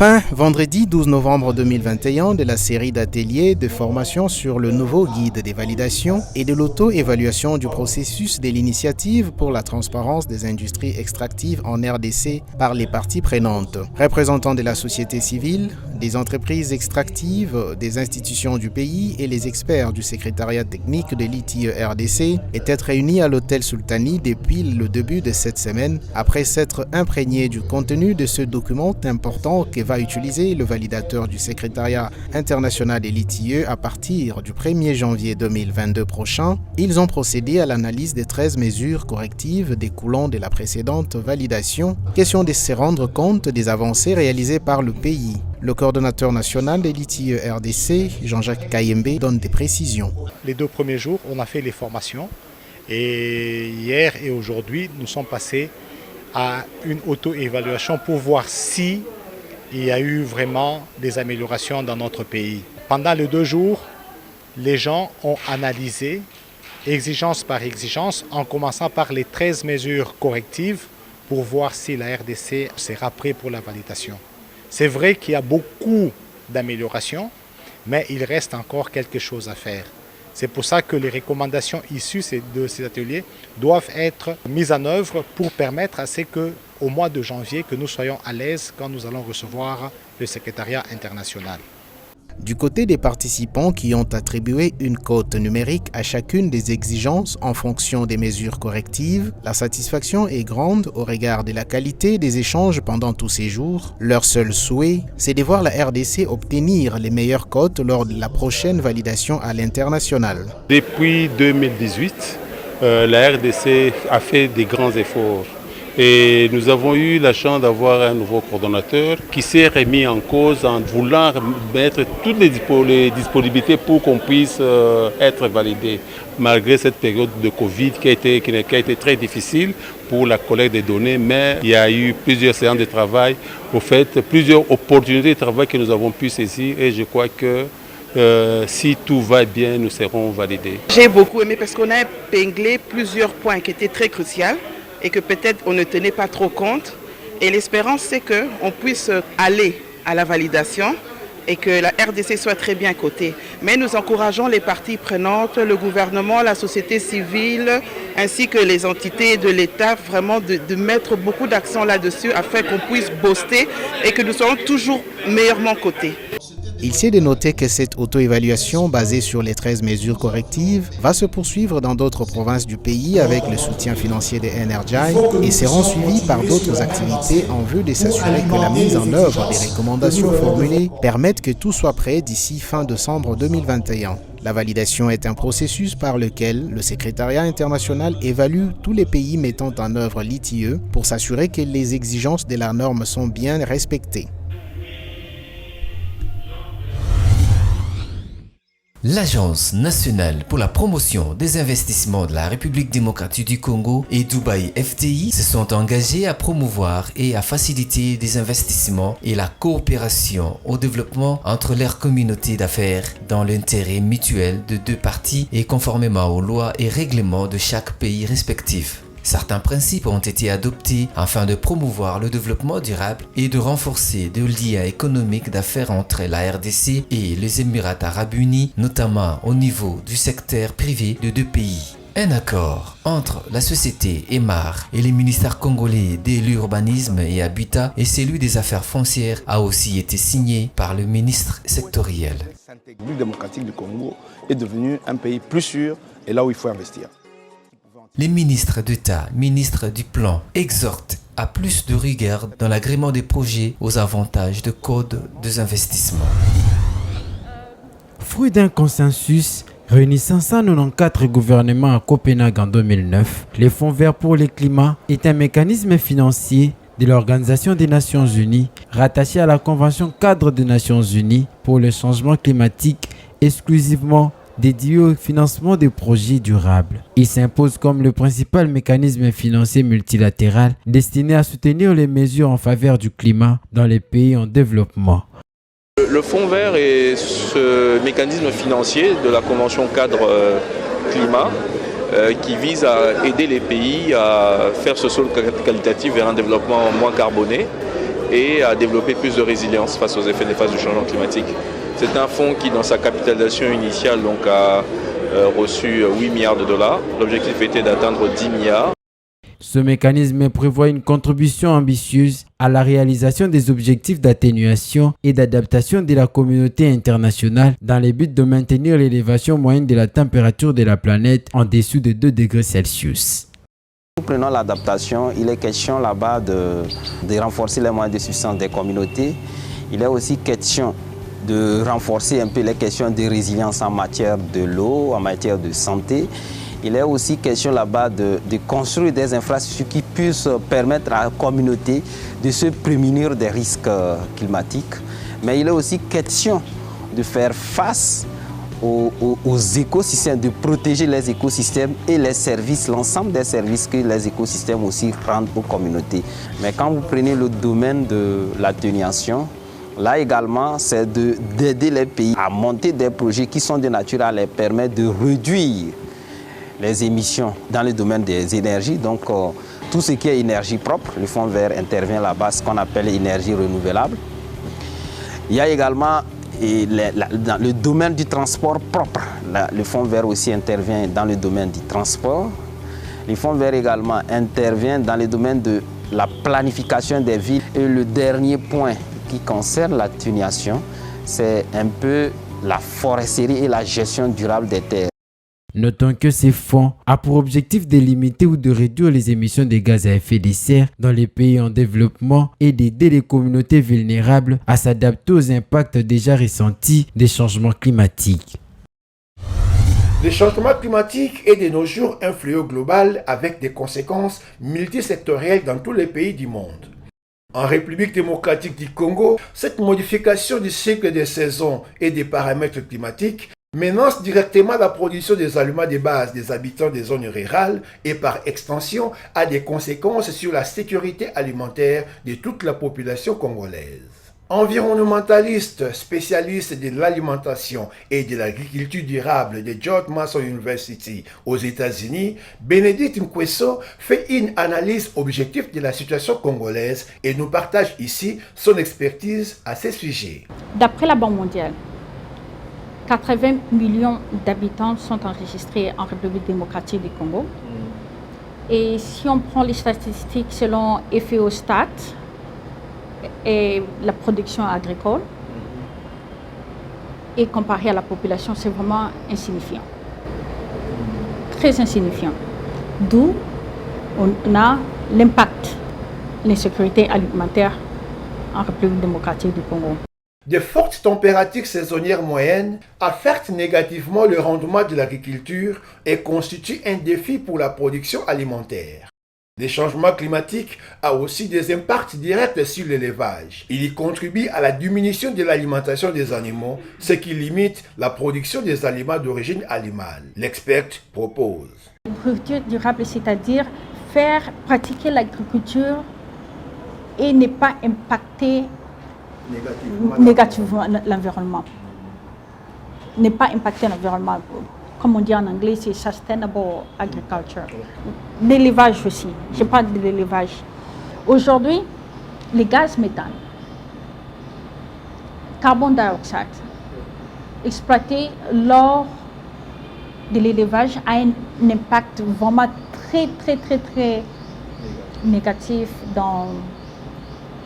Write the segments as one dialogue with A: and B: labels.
A: Fin vendredi 12 novembre 2021 de la série d'ateliers de formation sur le nouveau guide des validations et de l'auto-évaluation du processus de l'initiative pour la transparence des industries extractives en RDC par les parties prenantes. Représentants de la société civile, des entreprises extractives, des institutions du pays et les experts du secrétariat technique de l'ITIE RDC étaient réunis à l'hôtel Sultani depuis le début de cette semaine après s'être imprégnés du contenu de ce document important que va utiliser le validateur du secrétariat international de l'ITIE à partir du 1er janvier 2022 prochain. Ils ont procédé à l'analyse des 13 mesures correctives découlant de la précédente validation. Question de se rendre compte des avancées réalisées par le pays. Le coordonnateur national de l'ITIE RDC, Jean-Jacques Kayembe, donne des précisions.
B: Les 2 premiers jours, on a fait les formations et hier et aujourd'hui, nous sommes passés à une auto-évaluation pour voir si il y a eu vraiment des améliorations dans notre pays. Pendant les 2 jours, les gens ont analysé exigence par exigence en commençant par les 13 mesures correctives pour voir si la RDC sera prête pour la validation. C'est vrai qu'il y a beaucoup d'améliorations, mais il reste encore quelque chose à faire. C'est pour ça que les recommandations issues de ces ateliers doivent être mises en œuvre pour permettre à ce qu'au mois de janvier, que nous soyons à l'aise quand nous allons recevoir le secrétariat international.
A: Du côté des participants qui ont attribué une cote numérique à chacune des exigences en fonction des mesures correctives, la satisfaction est grande au regard de la qualité des échanges pendant tous ces jours. Leur seul souhait, c'est de voir la RDC obtenir les meilleures cotes lors de la prochaine validation à l'international.
C: Depuis 2018, la RDC a fait des grands efforts. Et nous avons eu la chance d'avoir un nouveau coordonnateur qui s'est remis en cause en voulant mettre toutes les disponibilités pour qu'on puisse être validé. Malgré cette période de Covid qui a été très difficile pour la collecte des données, mais il y a eu plusieurs séances de travail, au fait, plusieurs opportunités de travail que nous avons pu saisir et je crois que si tout va bien, nous serons validés.
D: J'ai beaucoup aimé parce qu'on a épinglé plusieurs points qui étaient très cruciaux et que peut-être on ne tenait pas trop compte. Et l'espérance, c'est qu'on puisse aller à la validation et que la RDC soit très bien cotée. Mais nous encourageons les parties prenantes, le gouvernement, la société civile, ainsi que les entités de l'État, vraiment de mettre beaucoup d'accent là-dessus afin qu'on puisse booster et que nous soyons toujours meilleurement cotés.
A: Il s'est de noter que cette auto-évaluation basée sur les 13 mesures correctives va se poursuivre dans d'autres provinces du pays avec le soutien financier de Energy et seront suivies par d'autres activités en vue de s'assurer que la mise en œuvre des recommandations formulées permette que tout soit prêt d'ici fin décembre 2021. La validation est un processus par lequel le secrétariat international évalue tous les pays mettant en œuvre l'ITIE pour s'assurer que les exigences de la norme sont bien respectées.
E: L'Agence nationale pour la promotion des investissements de la République démocratique du Congo et Dubaï FTI se sont engagés à promouvoir et à faciliter des investissements et la coopération au développement entre leurs communautés d'affaires dans l'intérêt mutuel de 2 parties et conformément aux lois et règlements de chaque pays respectif. Certains principes ont été adoptés afin de promouvoir le développement durable et de renforcer des liens économiques d'affaires entre la RDC et les Émirats arabes unis, notamment au niveau du secteur privé de 2 pays. Un accord entre la société EMAR et les ministères congolais de l'urbanisme et habitat et celui des affaires foncières a aussi été signé par le ministre sectoriel.
F: La République démocratique du Congo est devenue un pays plus sûr et là où il faut investir.
E: Les ministres d'État, ministres du Plan, exhortent à plus de rigueur dans l'agrément des projets aux avantages de code des investissements.
G: Fruit d'un consensus réunissant 194 gouvernements à Copenhague en 2009, les Fonds verts pour le climat est un mécanisme financier de l'Organisation des Nations Unies rattaché à la Convention cadre des Nations Unies pour le changement climatique exclusivement dédié au financement des projets durables. Il s'impose comme le principal mécanisme financier multilatéral destiné à soutenir les mesures en faveur du climat dans les pays en développement.
H: Le Fonds vert est ce mécanisme financier de la Convention cadre climat qui vise à aider les pays à faire ce saut qualitatif vers un développement moins carboné. et à développer plus de résilience face aux effets néfastes du changement climatique. C'est un fonds qui, dans sa capitalisation initiale, donc, a reçu 8 milliards de dollars. L'objectif était d'atteindre 10 milliards.
G: Ce mécanisme prévoit une contribution ambitieuse à la réalisation des objectifs d'atténuation et d'adaptation de la communauté internationale dans le but de maintenir l'élévation moyenne de la température de la planète en dessous de 2 degrés Celsius.
I: Nous prenons l'adaptation, il est question là-bas de renforcer les moyens de subsistance des communautés. Il est aussi question de renforcer un peu les questions de résilience en matière de l'eau, en matière de santé. Il est aussi question là-bas de construire des infrastructures qui puissent permettre à la communauté de se prémunir des risques climatiques. Mais il est aussi question de faire face aux écosystèmes, de protéger les écosystèmes et les services, l'ensemble des services que les écosystèmes aussi rendent aux communautés. Mais quand vous prenez le domaine de l'atténuation, là également, c'est d'aider les pays à monter des projets qui sont de nature à les permettre de réduire les émissions dans le domaine des énergies. Donc, tout ce qui est énergie propre, le Fonds vert intervient là-bas, ce qu'on appelle énergie renouvelable. Il y a également dans le domaine du transport propre. Le Fonds vert aussi intervient dans le domaine du transport. Le Fonds vert également intervient dans le domaine de la planification des villes. Et le dernier point qui concerne l'atténuation, c'est un peu la foresterie et la gestion durable des terres.
G: Notons que ces fonds ont pour objectif de limiter ou de réduire les émissions de gaz à effet de serre dans les pays en développement et d'aider les communautés vulnérables à s'adapter aux impacts déjà ressentis des changements climatiques.
J: Le changement climatique est de nos jours un fléau global avec des conséquences multisectorielles dans tous les pays du monde. En République démocratique du Congo, cette modification du cycle des saisons et des paramètres climatiques menace directement la production des aliments de base des habitants des zones rurales et par extension a des conséquences sur la sécurité alimentaire de toute la population congolaise. Environnementaliste, spécialiste de l'alimentation et de l'agriculture durable de George Mason University aux États-Unis, Bénédicte Mkwesso fait une analyse objective de la situation congolaise et nous partage ici son expertise à ce sujet.
K: D'après la Banque mondiale, 80 millions d'habitants sont enregistrés en République démocratique du Congo. Et si on prend les statistiques selon FEOStat et la production agricole, et comparé à la population, c'est vraiment insignifiant. Très insignifiant. D'où on a l'impact, l'insécurité alimentaire en République démocratique du Congo.
J: De fortes températures saisonnières moyennes affectent négativement le rendement de l'agriculture et constituent un défi pour la production alimentaire. Le changement climatique a aussi des impacts directs sur l'élevage. Il y contribue à la diminution de l'alimentation des animaux, ce qui limite la production des aliments d'origine animale. L'expert propose.
K: L'agriculture durable, c'est-à-dire faire pratiquer l'agriculture et ne pas impacter négativement l'environnement. Ne pas impacter l'environnement. Comme on dit en anglais, c'est sustainable agriculture. L'élevage aussi. Je parle de l'élevage. Aujourd'hui, les gaz méthane, carbone dioxyde, exploité lors de l'élevage a un impact vraiment très négatif dans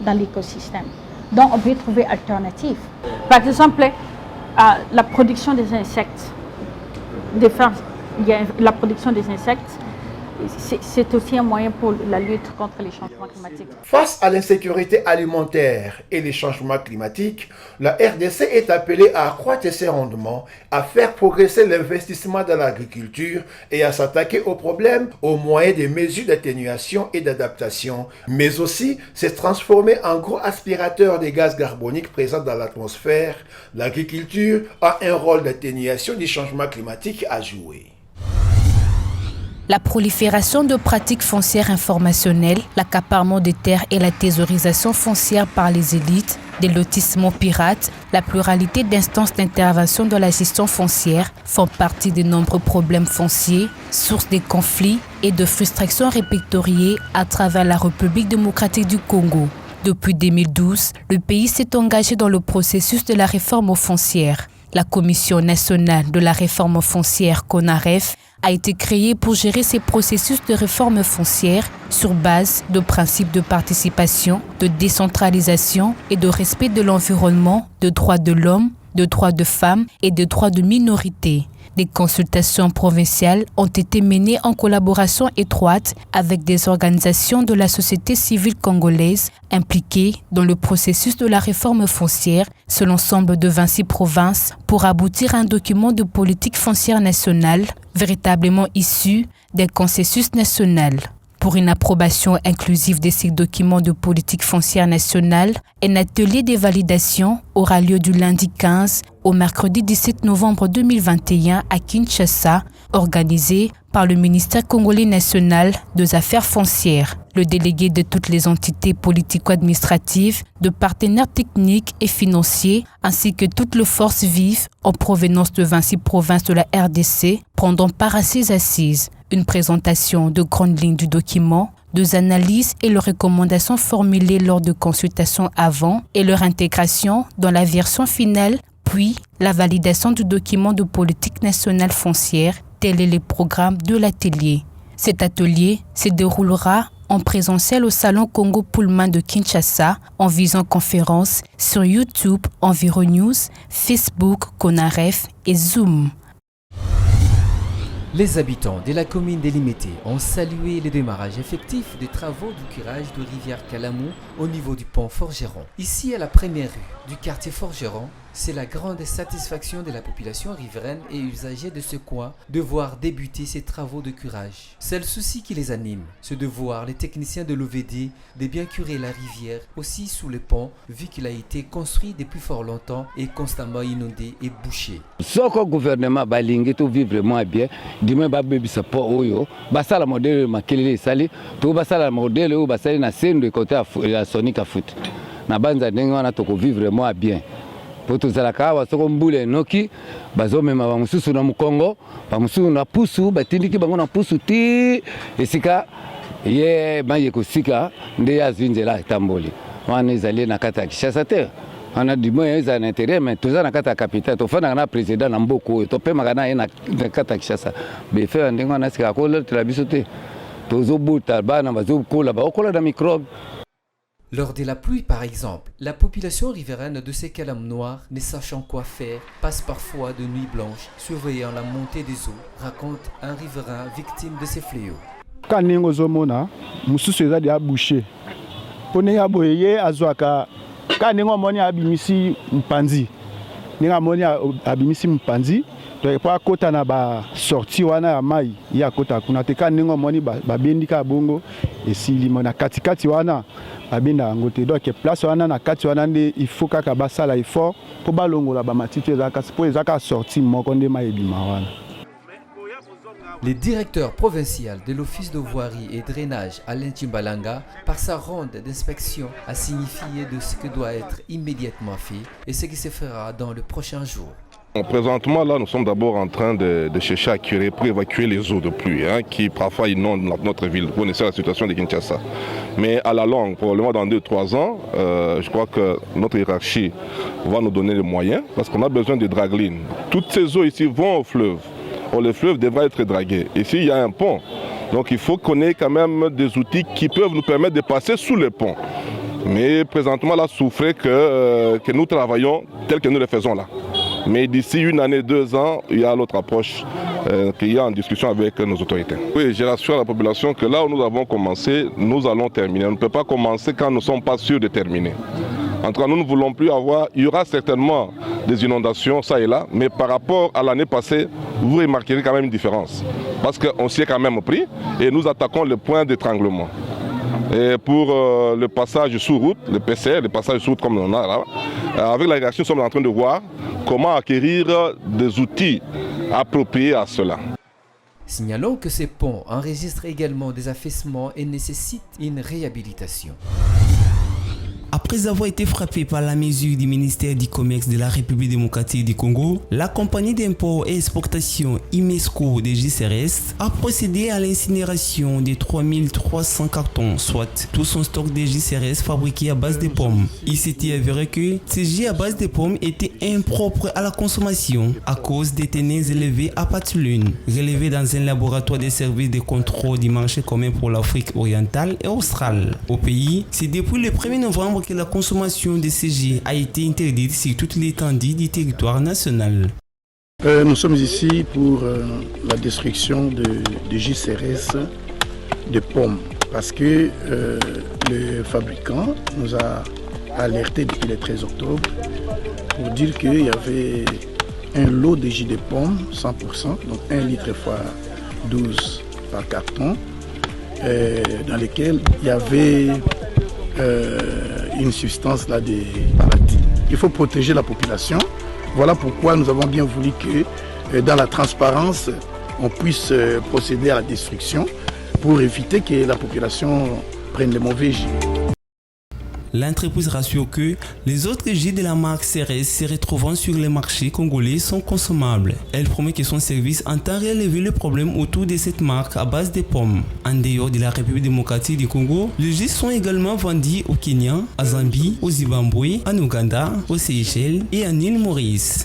K: l'écosystème. Donc on peut trouver alternative. Par exemple, la production des insectes, la production des insectes, c'est aussi un moyen pour la lutte contre les changements climatiques.
J: Face à l'insécurité alimentaire et les changements climatiques, la RDC est appelée à accroître ses rendements, à faire progresser l'investissement dans l'agriculture et à s'attaquer aux problèmes au moyen des mesures d'atténuation et d'adaptation, mais aussi se transformer en gros aspirateur des gaz carboniques présents dans l'atmosphère. L'agriculture a un rôle d'atténuation du changement climatique à jouer.
L: La prolifération de pratiques foncières informationnelles, l'accaparement des terres et la thésaurisation foncière par les élites, des lotissements pirates, la pluralité d'instances d'intervention dans la gestion foncière font partie de nombreux problèmes fonciers, sources de conflits et de frustrations répertoriées à travers la République démocratique du Congo. Depuis 2012, le pays s'est engagé dans le processus de la réforme foncière. La Commission nationale de la réforme foncière CONAREF a été créée pour gérer ces processus de réforme foncière sur base de principes de participation, de décentralisation et de respect de l'environnement, de droits de l'homme, de droits de femmes et de droits de minorités. Des consultations provinciales ont été menées en collaboration étroite avec des organisations de la société civile congolaise impliquées dans le processus de la réforme foncière sur l'ensemble de 26 provinces pour aboutir à un document de politique foncière nationale véritablement issu des consensus national. Pour une approbation inclusive de ces documents de politique foncière nationale, un atelier de validation aura lieu du lundi 15 au mercredi 17 novembre 2021 à Kinshasa, organisé par le ministère congolais national des Affaires foncières. Le délégué de toutes les entités politico-administratives, de partenaires techniques et financiers, ainsi que toutes les forces vives en provenance de 26 provinces de la RDC prendront part à ces assises. Une présentation de grandes lignes du document, des analyses et leurs recommandations formulées lors de consultations avant et leur intégration dans la version finale, puis la validation du document de politique nationale foncière, tel est le programme de l'atelier. Cet atelier se déroulera en présentiel au Salon Congo Pullman de Kinshasa, en visioconférence sur YouTube, Environews, Facebook, CONAREF et Zoom.
E: Les habitants de la commune délimitée ont salué le démarrage effectif des travaux du curage de rivière Kalamou au niveau du pont Forgeron. Ici, à la première rue du quartier Forgeron, c'est la grande satisfaction de la population riveraine et usagers de ce coin de voir débuter ces travaux de curage. C'est le souci qui les anime, c'est de voir les techniciens de l'OVD de bien curer la rivière aussi sous le pont, vu qu'il a été construit depuis fort longtemps et constamment inondé et bouché.
M: Ce que le gouvernement va vivre vraiment bien, demain va baby support oyo, basa la modèle makelele sali, to basa la modèle ou basa na scène de côté à Sonic à foot. Na banza ndenge wana to vivre vraiment bien. Poto zalaka wa soko mbule noki bazomema ba mususu na mukongo ba mususu na pusu batindiki bango na pusu ti esika ye maye kusika nde ya zinzela tamboli wana ezali na kata Kinshasa te on a du moins un intérêt mais tout ça na kata capitale to fana na président na mboko to pe magana na kata Kinshasa be fe ndenge na sika ko le la bisote to zo buta bana bazo kola ba okola na microbe.
E: Lors de la pluie, par exemple, la population riveraine de ces calames noirs, ne sachant quoi faire, passe parfois de nuit blanche, surveillant la montée des eaux, raconte un riverain victime de ces fléaux.
N: Quand nous sommes mususu ezali abouché. Pone ya boye azwaka quand nous moni abimisi mpanzi. Ninga moni abimisi mpanzi. To pas kota na ba sorti wana ya mai ya kota kuna te quand nous moni ba bendika bongo esili mona katikati wana abinda ngote donc place wana na kati wana nde il faut kaka basala effort pour balongola ba matiti ezaka pour ezaka sorti moko nde mai ebima wana.
E: Le directeur provincial de l'Office de voirie et drainage, Alain Timbalanga, par sa ronde d'inspection, a signifié de ce que doit être immédiatement fait et ce qui se fera dans le prochain jour.
O: Présentement, là, nous sommes d'abord en train de chercher à curer pour évacuer les eaux de pluie qui parfois inondent notre ville. Vous connaissez la situation de Kinshasa. Mais à la longue, probablement dans 2-3 ans, je crois que notre hiérarchie va nous donner les moyens parce qu'on a besoin de draglines. Toutes ces eaux ici vont au fleuve. Or, le fleuve devra être dragué. Ici, il y a un pont. Donc il faut qu'on ait quand même des outils qui peuvent nous permettre de passer sous le pont. Mais présentement, là, souffrez que nous travaillons tel que nous le faisons là. Mais d'ici 1 année, 2 ans, il y a l'autre approche qu'il y a en discussion avec nos autorités. Oui, je rassure la population que là où nous avons commencé, nous allons terminer. On ne peut pas commencer quand nous ne sommes pas sûrs de terminer. En tout cas, nous ne voulons plus avoir... Il y aura certainement des inondations, ça et là, mais par rapport à l'année passée, vous remarquerez quand même une différence. Parce qu'on s'y est quand même pris et nous attaquons le point d'étranglement. Et pour le passage sous route, le PCR, le passage sous route comme on a là, avec la hiérarchie, nous sommes en train de voir comment acquérir des outils appropriés à cela.
E: Signalons que ces ponts enregistrent également des affaissements et nécessitent une réhabilitation.
P: Après avoir été frappé par la mesure du ministère du Commerce de la République démocratique du Congo, la compagnie d'import et exportation IMESCO de JCRS a procédé à l'incinération de 3300 cartons, soit tout son stock de JCRS fabriqué à base de pommes. Il s'était avéré que ces jus à base de pommes étaient impropres à la consommation à cause des teneurs élevées à patulune, relevées dans un laboratoire de services de contrôle du marché commun pour l'Afrique orientale et australe. Au pays, c'est depuis le 1er novembre que la consommation de ces jus a été interdite sur toute l'étendue du territoire national.
Q: Nous sommes ici pour la destruction de JCRS de pommes parce que le fabricant nous a alerté depuis le 13 octobre pour dire qu'il y avait un lot de jus de pommes 100%, donc 1 litre fois 12 par carton, dans lequel il y avait une substance là de palatine. Il faut protéger la population. Voilà pourquoi nous avons bien voulu que dans la transparence, on puisse procéder à la destruction pour éviter que la population prenne les mauvais jus.
P: L'entreprise rassure que les autres jus de la marque CRS se retrouvant sur les marchés congolais sont consommables. Elle promet que son service entend relever le problème autour de cette marque à base de pommes. En dehors de la République démocratique du Congo, les jus sont également vendus au Kenya, à Zambie, au Zimbabwe, en Ouganda, aux Seychelles et en île Maurice.